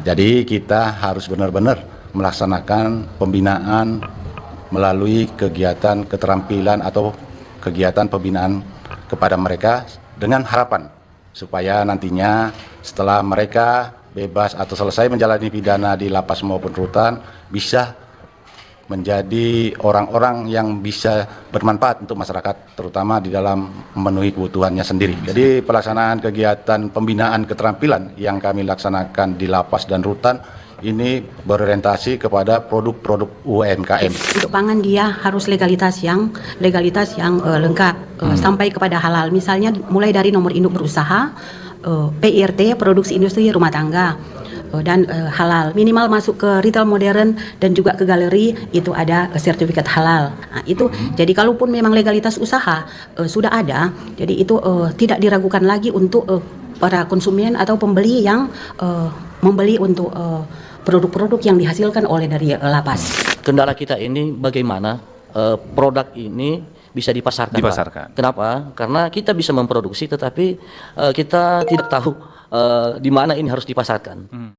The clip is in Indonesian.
Jadi kita harus benar-benar melaksanakan pembinaan melalui kegiatan keterampilan atau kegiatan pembinaan kepada mereka dengan harapan supaya nantinya setelah mereka bebas atau selesai menjalani pidana di lapas maupun rutan bisa menjadi orang-orang yang bisa bermanfaat untuk masyarakat, terutama di dalam memenuhi kebutuhannya sendiri. Jadi pelaksanaan kegiatan pembinaan keterampilan yang kami laksanakan di lapas dan rutan ini berorientasi kepada produk-produk UMKM. Untuk pangan dia harus legalitas yang lengkap sampai kepada halal. Misalnya mulai dari nomor induk berusaha, PIRT (produksi industri rumah tangga), dan halal, minimal masuk ke retail modern dan juga ke galeri itu ada sertifikat halal. Nah, itu jadi kalaupun memang legalitas usaha sudah ada, jadi itu tidak diragukan lagi untuk para konsumen atau pembeli yang membeli untuk produk-produk yang dihasilkan oleh dari lapas. Kendala kita ini bagaimana produk ini bisa dipasarkan. Pak. Kenapa? Karena kita bisa memproduksi tetapi kita tidak tahu di mana ini harus dipasarkan.